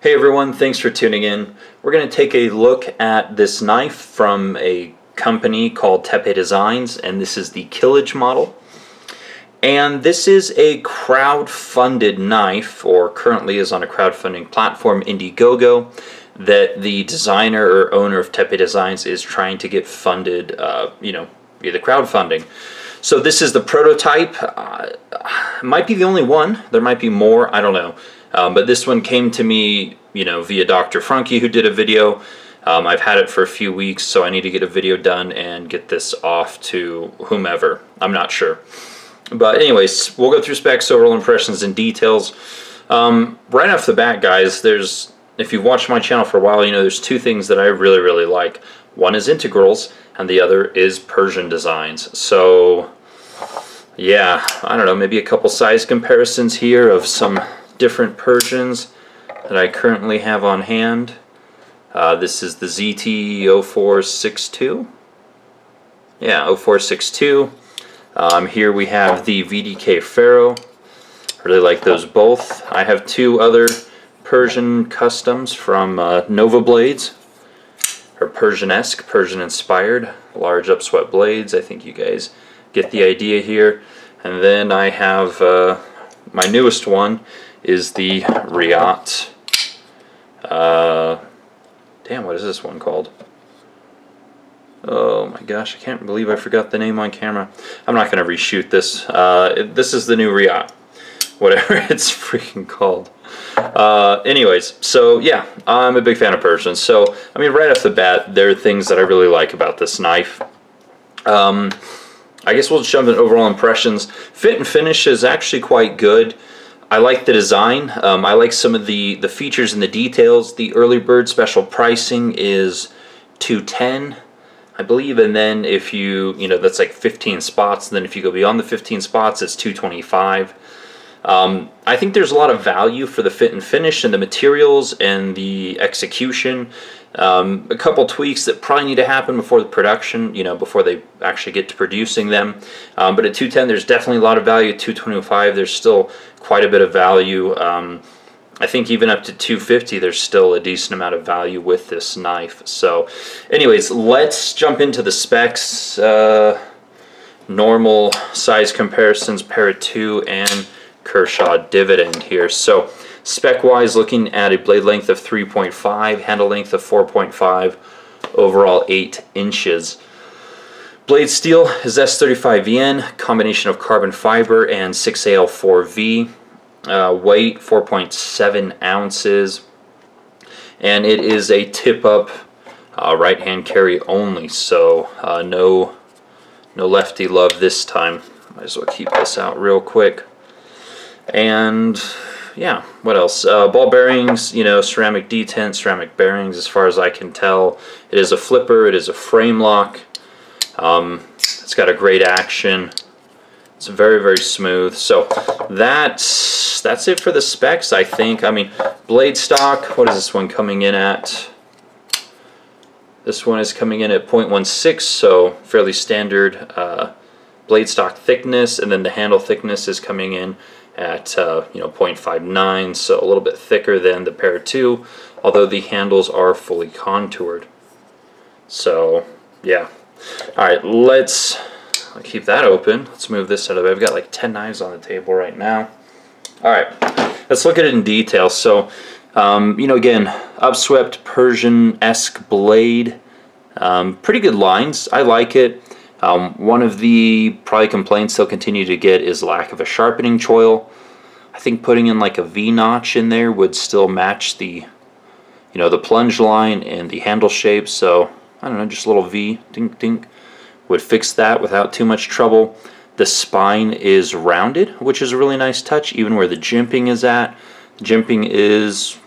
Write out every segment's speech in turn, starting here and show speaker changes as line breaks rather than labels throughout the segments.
Hey everyone, thanks for tuning in. We're going to take a look at this knife from a company called Tepe Designs, and this is the Kilij model. And this is a crowd-funded knife, or currently is on a crowdfunding platform, Indiegogo, that the designer or owner of Tepe Designs is trying to get funded, via the crowdfunding. So this is the prototype. Might be the only one. There might be more. I don't know. But this one came to me, via Dr. Frankie, who did a video. I've had it for a few weeks, so I need to get a video done and get this off to whomever. I'm not sure. But anyways, we'll go through specs, overall impressions, and details. Right off the bat, guys, if you've watched my channel for a while, there's two things that I really, really like. One is integrals, and the other is Persian designs. So, yeah, I don't know, maybe a couple size comparisons here of some different Persians that I currently have on hand. This is the ZT0462. Yeah, 0462. Here we have the VDK Pharaoh. I really like those both. I have two other Persian customs from Nova Blades, or Persian-esque, Persian-inspired, large upswept blades. I think you guys get the idea here. And then I have my newest one is the Riat. Damn, what is this one called? Oh my gosh, I can't believe I forgot the name on camera. I'm not going to reshoot this. This is the new Riat, whatever it's freaking called. Anyways, so yeah, I'm a big fan of Persians. So, I mean, right off the bat, there are things that I really like about this knife. I guess we'll just jump into overall impressions. Fit and finish is actually quite good. I like the design. I like some of the features and the details. The early bird special pricing is $210, I believe, and then if that's like 15 spots, and then if you go beyond the 15 spots, it's $225. I think there's a lot of value for the fit and finish and the materials and the execution. A couple tweaks that probably need to happen before the production, before they actually get to producing them. But at $210, there's definitely a lot of value. At $225, there's still quite a bit of value. I think even up to $250, there's still a decent amount of value with this knife. So, anyways, let's jump into the specs. Normal size comparisons, Para 2 and Kershaw dividend here. So spec-wise, looking at a blade length of 3.5, handle length of 4.5, overall 8 inches. Blade steel is S35VN, combination of carbon fiber and 6AL4V. Weight 4.7 ounces, and it is a tip-up right-hand carry only. So no lefty love this time. Might as well keep this out real quick. And yeah, what else? Ball bearings, ceramic detent, ceramic bearings as far as I can tell. It is a flipper, it is a frame lock. It's got a great action. It's very, very smooth. So that's it for the specs, I think. I mean, blade stock, what is this one coming in at? This one is coming in at 0.16, so fairly standard blade stock thickness, and then the handle thickness is coming in at 0.59, so a little bit thicker than the Para 2, although the handles are fully contoured. So yeah, all right, I'll keep that open. Let's move this out of the way. I've got like 10 knives on the table right now. All right, let's look at it in detail. So again, upswept Persian-esque blade, pretty good lines. I like it. One of the probably complaints they'll continue to get is lack of a sharpening choil. I think putting in like a V-notch in there would still match the, the plunge line and the handle shape. So I don't know, just a little V, dink dink, would fix that without too much trouble. The spine is rounded, which is a really nice touch, even where the jimping is at. The jimping is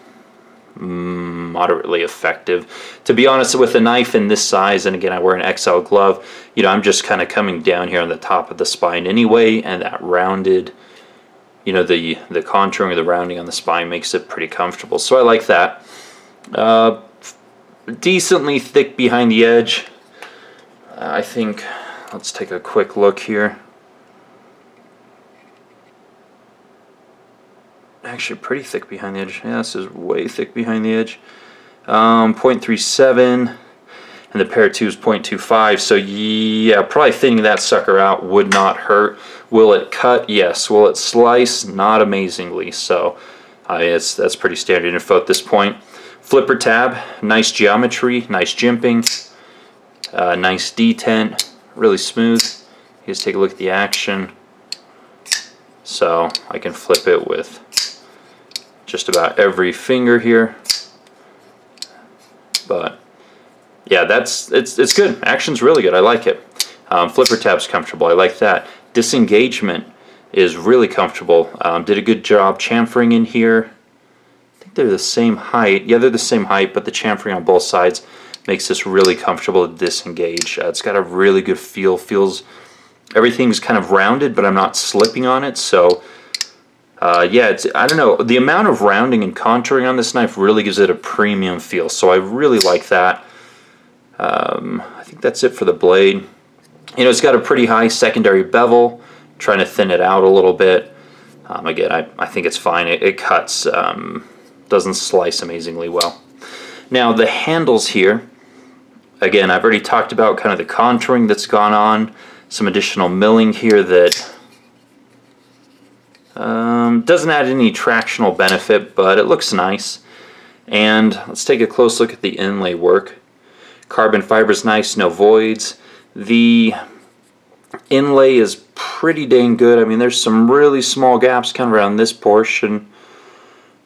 moderately effective. To be honest, with a knife in this size, and again I wear an XL glove, I'm just kind of coming down here on the top of the spine anyway, and that rounded, the contouring of the rounding on the spine makes it pretty comfortable. So I like that. Decently thick behind the edge. I think, let's take a quick look here. actually pretty thick behind the edge. Yeah, this is way thick behind the edge. 0.37, and the pair 2 is 0.25. So yeah, probably thinning that sucker out would not hurt. Will it cut? Yes. Will it slice? Not amazingly. So that's pretty standard info at this point. Flipper tab, nice geometry, nice jimping, nice detent, really smooth. You just take a look at the action. So I can flip it with just about every finger here. But yeah, it's good. Action's really good. I like it. Flipper tab's comfortable. I like that. Disengagement is really comfortable. Did a good job chamfering in here. I think they're the same height. Yeah, they're the same height, but the chamfering on both sides makes this really comfortable to disengage. It's got a really good feel. Everything's kind of rounded, but I'm not slipping on it. So yeah, I don't know. The amount of rounding and contouring on this knife really gives it a premium feel. So I really like that. I think that's it for the blade. You know, it's got a pretty high secondary bevel. Trying to thin it out a little bit. Again, I think it's fine. It cuts. Doesn't slice amazingly well. Now the handles here. Again, I've already talked about kind of the contouring that's gone on. Some additional milling here that doesn't add any tractional benefit, but it looks nice. And let's take a close look at the inlay work. Carbon fiber's nice, no voids. The inlay is pretty dang good. I mean, there's some really small gaps kind of around this portion.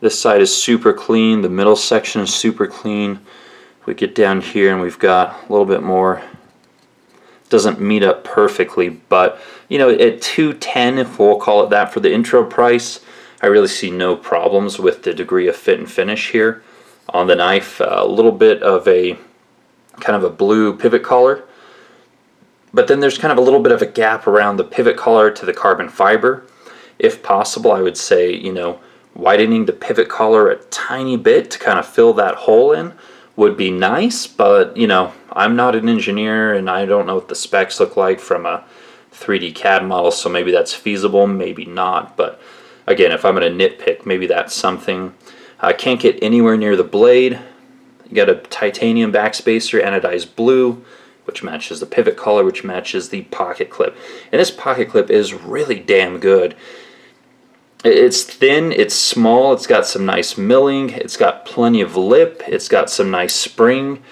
This side is super clean. The middle section is super clean. We get down here and we've got a little bit more. Doesn't meet up perfectly, but you know, at $210, if we'll call it that for the intro price, I really see no problems with the degree of fit and finish here on the knife. A little bit of a kind of a blue pivot collar, but then there's kind of a little bit of a gap around the pivot collar to the carbon fiber. If possible, I would say, you know, widening the pivot collar a tiny bit to kind of fill that hole in would be nice, but you know, I'm not an engineer and I don't know what the specs look like from a 3D CAD model, so maybe that's feasible, maybe not. But again, if I'm going to nitpick, maybe that's something. I can't get anywhere near the blade. You got a titanium backspacer, anodized blue, which matches the pivot collar, which matches the pocket clip. And this pocket clip is really damn good. It's thin, it's small, it's got some nice milling, it's got plenty of lip, it's got some nice spring.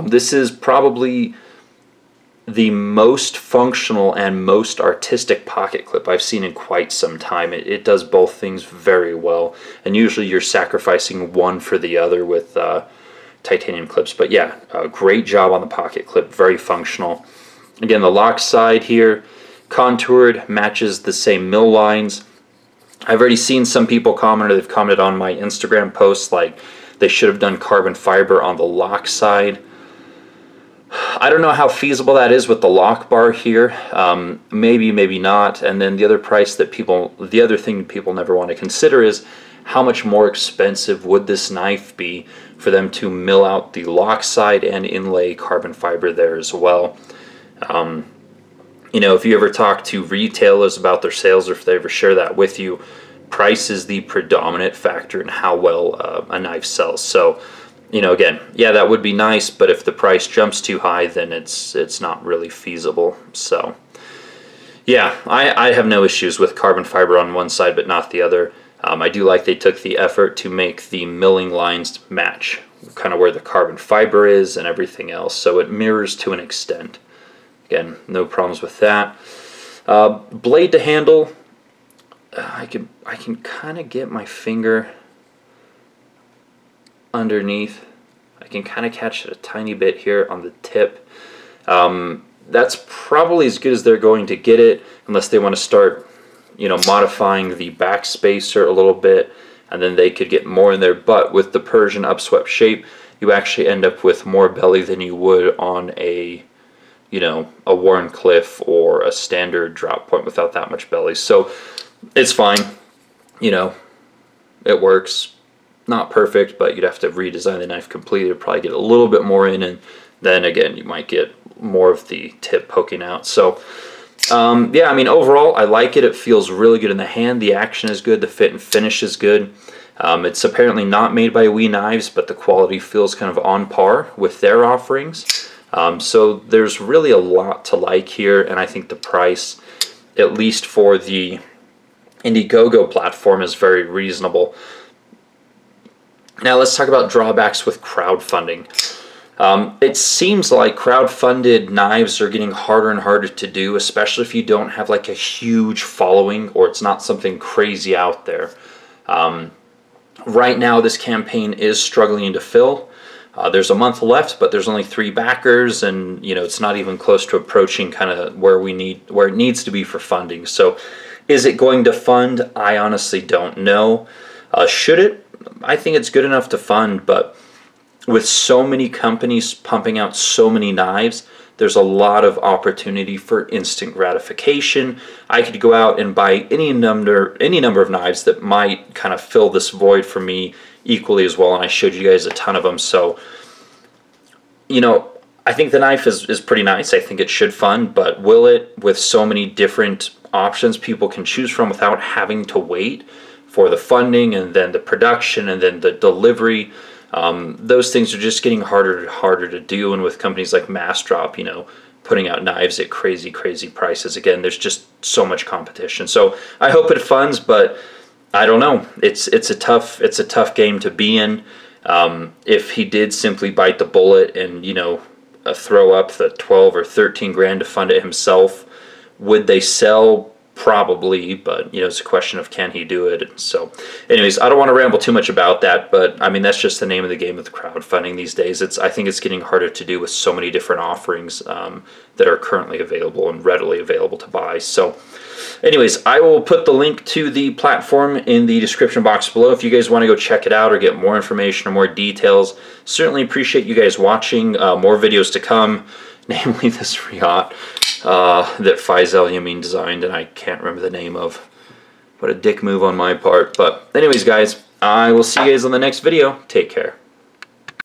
This is probably the most functional and most artistic pocket clip I've seen in quite some time. It does both things very well, and usually you're sacrificing one for the other with titanium clips. But yeah, great job on the pocket clip, very functional. Again, the lock side here, contoured, matches the same mill lines. I've already seen some people comment, or they've commented on my Instagram posts, like they should have done carbon fiber on the lock side. I don't know how feasible that is with the lock bar here. Maybe, maybe not. And then the other thing people never want to consider is how much more expensive would this knife be for them to mill out the lock side and inlay carbon fiber there as well. You know, if you ever talk to retailers about their sales, or if they ever share that with you, price is the predominant factor in how well a knife sells. So, you know, again, yeah, that would be nice, but if the price jumps too high, then it's not really feasible. So, yeah, I have no issues with carbon fiber on one side, but not the other. I do like they took the effort to make the milling lines match kind of where the carbon fiber is and everything else, so it mirrors to an extent. Again, no problems with that. Blade to handle, I can kind of get my finger underneath. I can kind of catch it a tiny bit here on the tip. That's probably as good as they're going to get it, unless they want to start, you know, modifying the back spacer a little bit, and then they could get more in there. But with the Persian upswept shape, you actually end up with more belly than you would on a, you know, a Warncliffe or a standard drop point without that much belly. So it's fine, you know, it works. Not perfect, but you'd have to redesign the knife completely to probably get a little bit more in, and then again you might get more of the tip poking out. So yeah, I mean, overall, I like it. It feels really good in the hand. The action is good. The fit and finish is good. It's apparently not made by We Knives, but the quality feels kind of on par with their offerings. So there's really a lot to like here, and I think the price, at least for the Indiegogo platform, is very reasonable. Now let's talk about drawbacks with crowdfunding. It seems like crowdfunded knives are getting harder and harder to do, especially if you don't have like a huge following or it's not something crazy out there. Right now this campaign is struggling to fill. There's a month left, but there's only 3 backers, and it's not even close to approaching kind of where it needs to be for funding. So is it going to fund? I honestly don't know. Should it? I think it's good enough to fund, but with so many companies pumping out so many knives, there's a lot of opportunity for instant gratification. I could go out and buy any number of knives that might kind of fill this void for me equally as well, and I showed you guys a ton of them. So, I think the knife is pretty nice. I think it should fund, but will it, with so many different options people can choose from without having to wait for the funding and then the production and then the delivery? Those things are just getting harder and harder to do, and with companies like Massdrop, putting out knives at crazy prices, again, there's just so much competition. So I hope it funds, but I don't know. It's a tough game to be in. If he did simply bite the bullet and throw up the 12 or 13 grand to fund it himself, would they sell? Probably, but it's a question of can he do it. So anyways, I don't want to ramble too much about that, but I mean, that's just the name of the game with crowdfunding these days. I think it's getting harder to do with so many different offerings that are currently available and readily available to buy. So anyways, I will put the link to the platform in the description box below if you guys want to go check it out or get more information or more details. Certainly appreciate you guys watching. More videos to come, namely this yacht that Faisal Yamin designed, and I can't remember the name of. What a dick move on my part. But anyways, guys, I will see you guys on the next video. Take care.